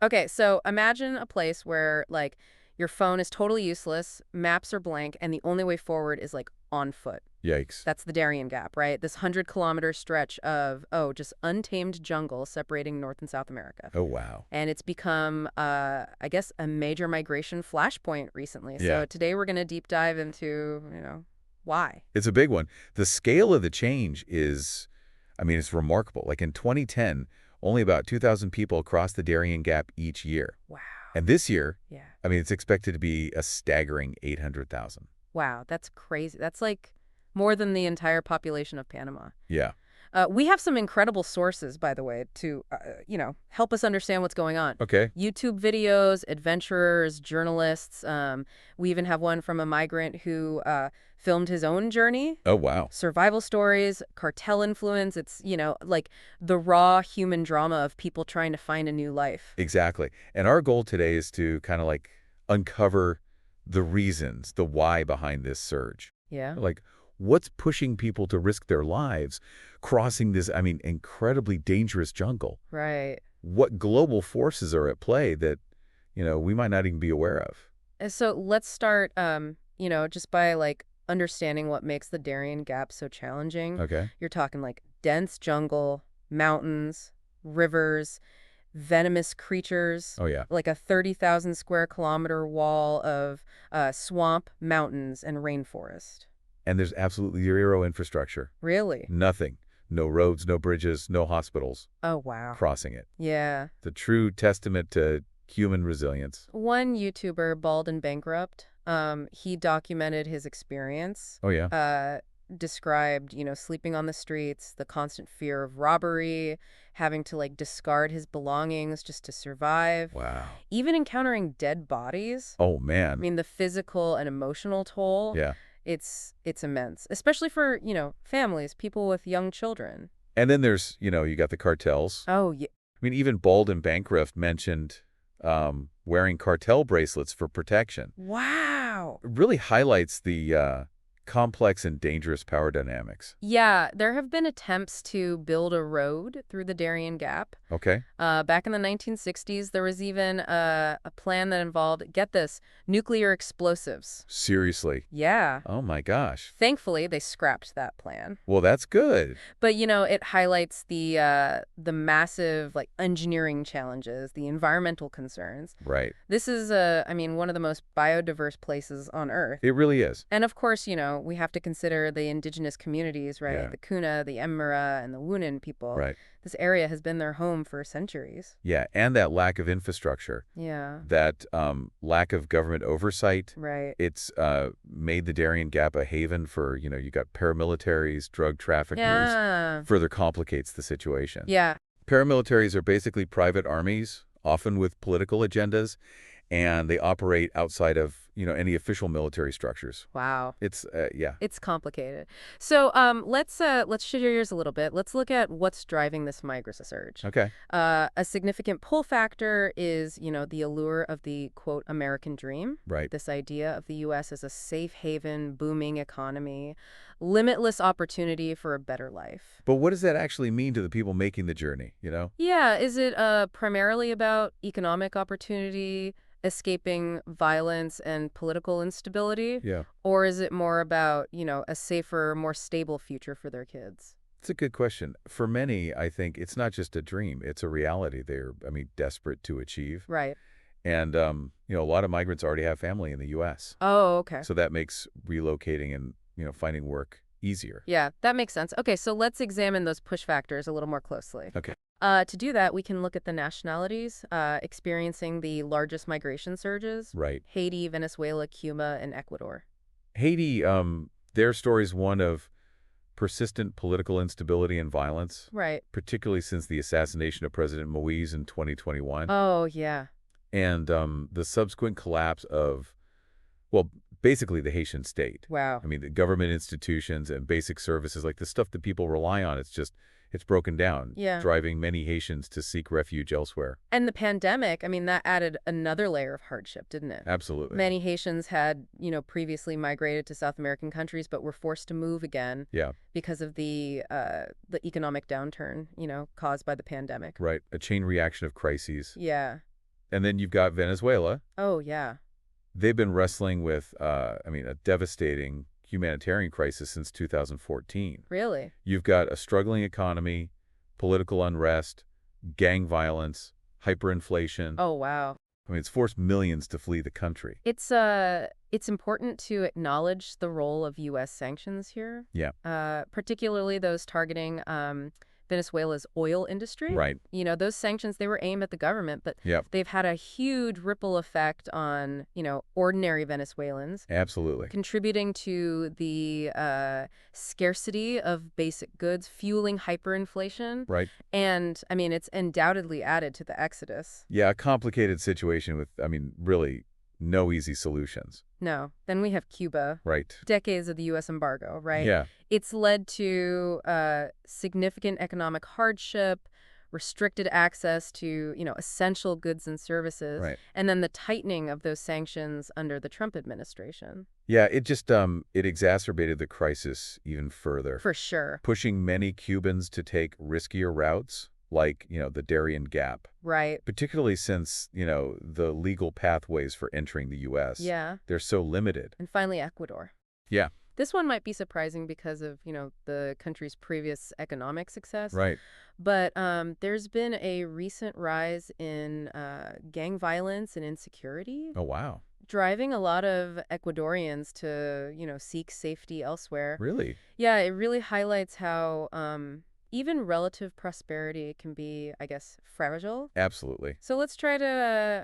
Okay, so imagine a place where, like, your phone is totally useless, maps are blank, and the only way forward is, like, on foot. Yikes. That's the Darien Gap, right? This 100-kilometer stretch of, just untamed jungle separating North and South America. Oh, wow. And it's become, I guess, a major migration flashpoint recently. Yeah. So today we're going to deep dive into, why. It's a big one. The scale of the change is, I mean, it's remarkable. Like in 2010, only about 2,000 people crossed the Darien Gap each year. Wow. And this year, Yeah. I mean, it's expected to be a staggering 800,000. Wow, that's crazy. That's like more than the entire population of Panama. Yeah. We have some incredible sources, by the way, to, help us understand what's going on. Okay. YouTube videos, adventurers, journalists. We even have one from a migrant who filmed his own journey. Oh, wow. Survival stories, cartel influence. It's, like the raw human drama of people trying to find a new life. Exactly. And our goal today is to kind of like uncover the reasons, the why behind this surge. Yeah. Like, what's pushing people to risk their lives crossing this, I mean, incredibly dangerous jungle? Right. What global forces are at play that, we might not even be aware of? And so let's start, just by like understanding what makes the Darien Gap so challenging. Okay. You're talking like dense jungle, mountains, rivers, venomous creatures, Oh, yeah. like a 30,000 square kilometer wall of swamp, mountains, and rainforest. And there's absolutely zero infrastructure. Really? Nothing. No roads, no bridges, no hospitals Oh, wow. crossing it. Yeah. It's a true testament to human resilience. One YouTuber, Bald and Bankrupt, he documented his experience. Oh, yeah. Described, sleeping on the streets, the constant fear of robbery, having to like discard his belongings just to survive, Wow. even encountering dead bodies. Oh, I man. mean, the physical and emotional toll, Yeah. it's immense, especially for, families, people with young children. And then there's, you got the cartels. Oh, yeah. I mean, even Bald and Bankrupt mentioned wearing cartel bracelets for protection. Wow. It really highlights the complex and dangerous power dynamics. Yeah, there have been attempts to build a road through the Darien Gap. Okay? Back in the 1960s, there was even a plan that involved, get this, nuclear explosives. Seriously. Yeah. Oh, my gosh. Thankfully, they scrapped that plan. Well, that's good. But, it highlights the massive, like, engineering challenges, the environmental concerns. Right. This is, one of the most biodiverse places on Earth. It really is. And, of course, we have to consider the indigenous communities, right? Yeah. The Kuna, the Emara, and the Wunan people. Right. This area has been their home for centuries. Yeah, and that lack of infrastructure, Yeah. that lack of government oversight. Right. It's made the Darien Gap a haven for, you got paramilitaries, drug traffickers. Yeah. Further complicates the situation. Yeah. Paramilitaries are basically private armies, often with political agendas, and they operate outside of, any official military structures. Wow. It's, yeah. It's complicated. So let's shift gears a little bit. Let's look at what's driving this migrant surge. Okay. A significant pull factor is, the allure of the, quote, American dream. Right. This idea of the U.S. as a safe haven, booming economy, limitless opportunity for a better life. But what does that actually mean to the people making the journey, Yeah. Is it primarily about economic opportunity, escaping violence and political instability? Yeah. Or is it more about, a safer, more stable future for their kids? It's a good question. For many, I think it's not just a dream. It's a reality they're, desperate to achieve. Right. And, a lot of migrants already have family in the U.S. Oh, okay. So that makes relocating and, finding work easier. Yeah, that makes sense. Okay, so let's examine those push factors a little more closely. Okay. To do that, we can look at the nationalities experiencing the largest migration surges. Right. Haiti, Venezuela, Cuba, and Ecuador. Haiti, their story is one of persistent political instability and violence. Right. Particularly since the assassination of President Moïse in 2021. Oh, yeah. And the subsequent collapse of, well, basically the Haitian state. Wow. I mean, the government institutions and basic services, like the stuff that people rely on, it's broken down, Yeah. driving many Haitians to seek refuge elsewhere. And the pandemic, that added another layer of hardship, didn't it? Absolutely. Many Haitians had, previously migrated to South American countries, but were forced to move again. Yeah. Because of the economic downturn, caused by the pandemic. Right. A chain reaction of crises. Yeah. And then you've got Venezuela. Oh, yeah. They've been wrestling with, a devastating humanitarian crisis since 2014. Really? You've got a struggling economy, political unrest, gang violence, hyperinflation. Oh, wow. I mean, it's forced millions to flee the country. It's important to acknowledge the role of U.S. sanctions here, Yeah, particularly those targeting Venezuela's oil industry. right. Those sanctions, they were aimed at the government, but Yep, they've had a huge ripple effect on, ordinary Venezuelans, absolutely. contributing to the scarcity of basic goods, fueling hyperinflation. Right. And, I mean, it's undoubtedly added to the exodus. Yeah, a complicated situation with, really no easy solutions. No. Then we have Cuba. Right. Decades of the U.S. embargo, right? Yeah, It's led to significant economic hardship, restricted access to, essential goods and services, right. and then the tightening of those sanctions under the Trump administration. Yeah, it just it exacerbated the crisis even further, For sure. pushing many Cubans to take riskier routes, like, the Darien Gap, Right. particularly since, the legal pathways for entering the U.S., Yeah. they're so limited. And finally, Ecuador. Yeah, This one might be surprising because of, the country's previous economic success. right. But there's been a recent rise in gang violence and insecurity, Oh, wow. driving a lot of Ecuadorians to, seek safety elsewhere. Really? Yeah, it really highlights how even relative prosperity can be, I guess, fragile. Absolutely. So let's try to,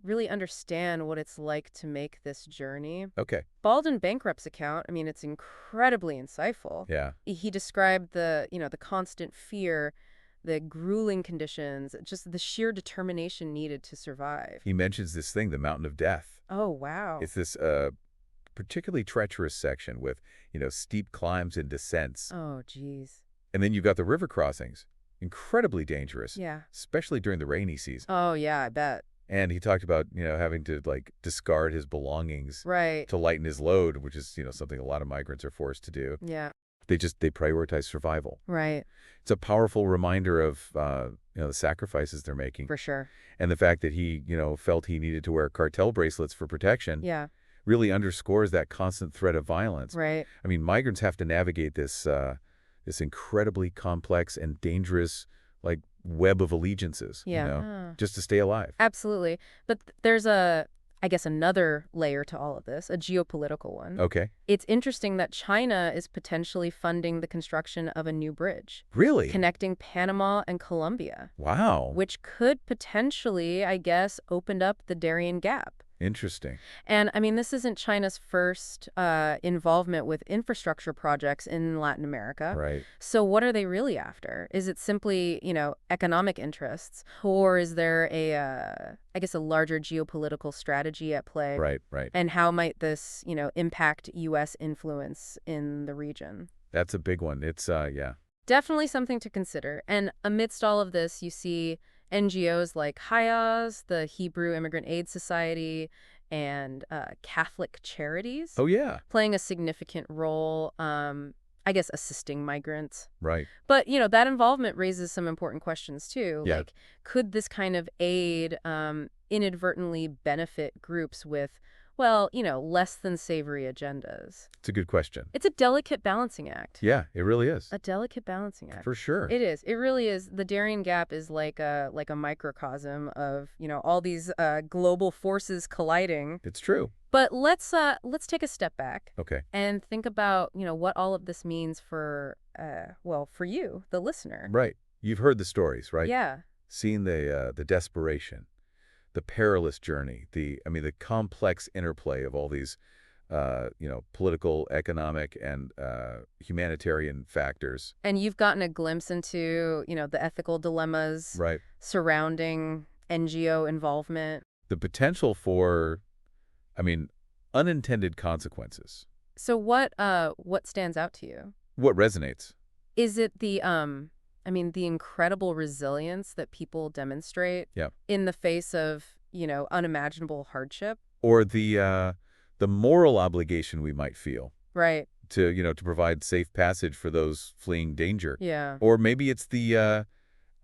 really understand what it's like to make this journey. Okay. Baldwin Bankrupt's account, I mean, it's incredibly insightful. Yeah. He described the constant fear, the grueling conditions, just the sheer determination needed to survive. He mentions this thing, the Mountain of Death. Oh, wow. It's this particularly treacherous section with, steep climbs and descents. Oh, geez. And then you've got the river crossings, incredibly dangerous, Yeah. especially during the rainy season. Oh, yeah, I bet. And he talked about, having to, discard his belongings Right. to lighten his load, which is, something a lot of migrants are forced to do. Yeah. They prioritize survival. Right. It's a powerful reminder of, the sacrifices they're making. For sure. And the fact that he, felt he needed to wear cartel bracelets for protection Yeah. really underscores that constant threat of violence. Right. I mean, migrants have to navigate this incredibly complex and dangerous, web of allegiances, Yeah. just to stay alive. Absolutely. But there's I guess, another layer to all of this, a geopolitical one. Okay. It's interesting that China is potentially funding the construction of a new bridge Really? connecting Panama and Colombia, Wow. which could potentially, I guess, open up the Darien Gap. Interesting. And, I mean, this isn't China's first involvement with infrastructure projects in Latin America. Right. So what are they really after? Is it simply, economic interests? Or is there I guess, a larger geopolitical strategy at play? Right, right. And how might this, impact U.S. influence in the region? That's a big one. It's, yeah. Definitely something to consider. And amidst all of this, you see NGOs like HIAS, the Hebrew Immigrant Aid Society, and Catholic Charities Oh, yeah. playing a significant role, I guess, assisting migrants. Right. But, that involvement raises some important questions, too. Yeah. Like, could this kind of aid inadvertently benefit groups with, well, less than savory agendas? It's a good question. It's a delicate balancing act. Yeah, it really is. A delicate balancing act. For sure. It is. It really is. The Darien Gap is like a microcosm of, all these global forces colliding. It's true. But let's take a step back Okay. and think about, what all of this means for for you, the listener. Right. You've heard the stories, right? Yeah. Seen the desperation, the perilous journey, the complex interplay of all these, political, economic, and humanitarian factors. And you've gotten a glimpse into, the ethical dilemmas Right. surrounding NGO involvement. The potential for, unintended consequences. So what stands out to you? What resonates? Is it the incredible resilience that people demonstrate Yeah. in the face of, unimaginable hardship? Or the moral obligation we might feel Right. to provide safe passage for those fleeing danger. Yeah. Or maybe it's the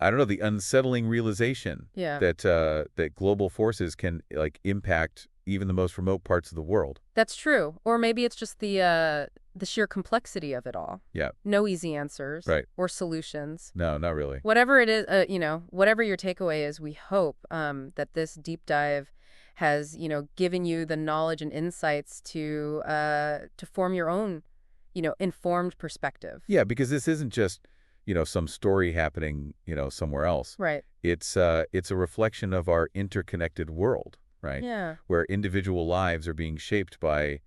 I don't know, the unsettling realization Yeah. that global forces can like impact even the most remote parts of the world. That's true. Or maybe it's just the sheer complexity of it all. Yeah, No easy answers right. or solutions. No, not really. Whatever it is, whatever your takeaway is, we hope that this deep dive has, given you the knowledge and insights to form your own, informed perspective. Yeah, because this isn't just, some story happening, somewhere else. Right. It's a reflection of our interconnected world, right? Yeah. Where individual lives are being shaped by,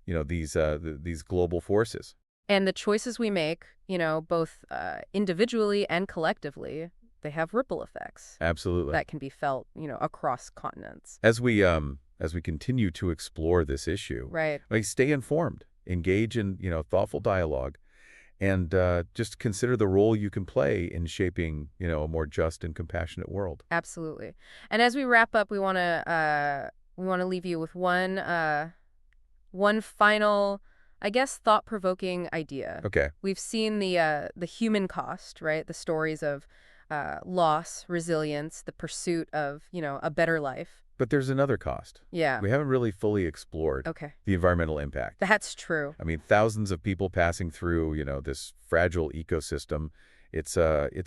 these global forces. And the choices we make, both individually and collectively, they have ripple effects Absolutely. that can be felt, across continents. As we continue to explore this issue, Right. like stay informed, engage in, thoughtful dialogue, and just consider the role you can play in shaping, a more just and compassionate world. Absolutely. And as we wrap up, we want to leave you with one final, I guess, thought-provoking idea. Okay. We've seen the human cost, right? The stories of loss, resilience, the pursuit of, a better life. But there's another cost. Yeah. We haven't really fully explored Okay. the environmental impact. That's true. I mean, thousands of people passing through, this fragile ecosystem. It's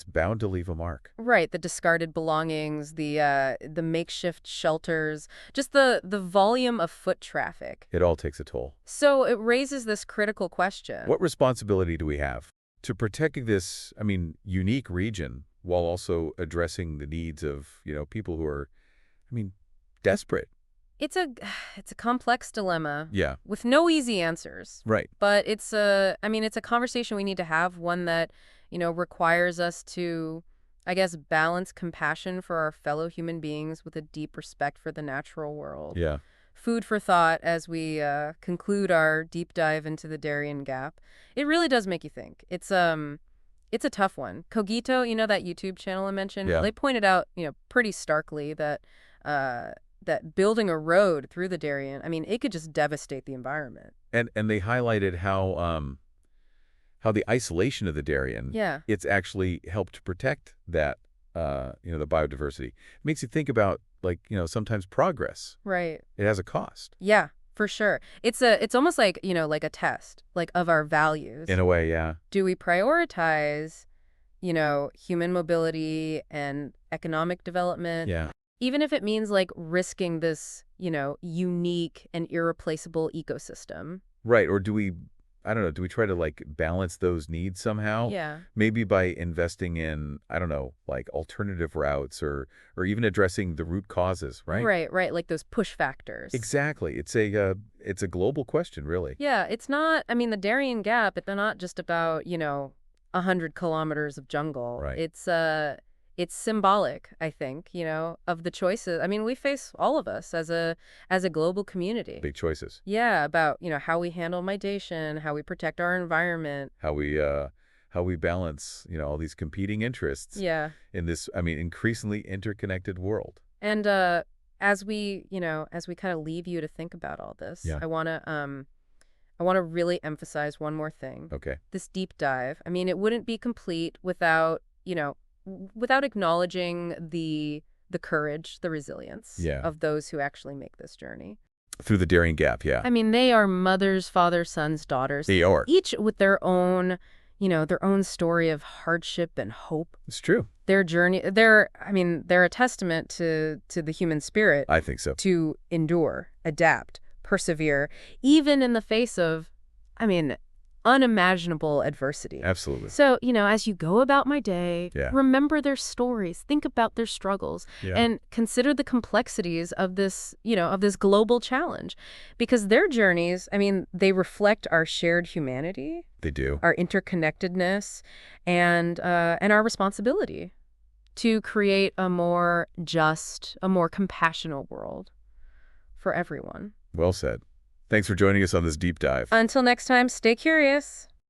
bound to leave a mark. Right, the discarded belongings, the makeshift shelters, just the volume of foot traffic. It all takes a toll. So it raises this critical question. What responsibility do we have to protect this, unique region while also addressing the needs of, people who are, desperate? It's a it's a complex dilemma Yeah, with no easy answers. right. But it's a conversation we need to have, one that, requires us to, I guess, balance compassion for our fellow human beings with a deep respect for the natural world. Yeah. Food for thought as we conclude our deep dive into the Darién Gap. It really does make you think. It's a tough one. Cogito, that YouTube channel I mentioned, Yeah. they pointed out, pretty starkly that that building a road through the Darien, it could just devastate the environment. And they highlighted how the isolation of the Darien, Yeah. it's actually helped to protect that, the biodiversity. It makes you think about, like, sometimes progress. Right. It has a cost. Yeah, for sure. It's almost like, like a test, like of our values. In a way, yeah. Do we prioritize, human mobility and economic development? Yeah. Even if it means like risking this, unique and irreplaceable ecosystem. Right. Or do we, I don't know, do we try to, like, balance those needs somehow? Yeah. Maybe by investing in, I don't know, like alternative routes or even addressing the root causes, right? Right, like those push factors. Exactly. It's a global question, really. Yeah, it's not, the Darien Gap, it's not just about, 100 kilometers of jungle. Right. It's symbolic, I think, of the choices. We face all of us as a global community. Big choices. Yeah, about, how we handle migration, how we protect our environment. How we balance, all these competing interests Yeah. in this, increasingly interconnected world. And as we kind of leave you to think about all this, Yeah. I want to really emphasize one more thing. Okay. This deep dive. It wouldn't be complete without, without acknowledging the courage, the resilience Yeah. of those who actually make this journey. Through the Darién Gap, yeah. They are mothers, fathers, sons, daughters, They are. each with their own story of hardship and hope. It's true. Their journey, they're a testament to the human spirit I think so. to endure, adapt, persevere, even in the face of, unimaginable adversity. Absolutely. So, as you go about my day, Yeah. remember their stories, think about their struggles, Yeah. and consider the complexities of this, of this global challenge. Because their journeys, they reflect our shared humanity, They do. our interconnectedness, and our responsibility to create a more just, a more compassionate world for everyone. Well said. Thanks for joining us on this deep dive. Until next time, stay curious.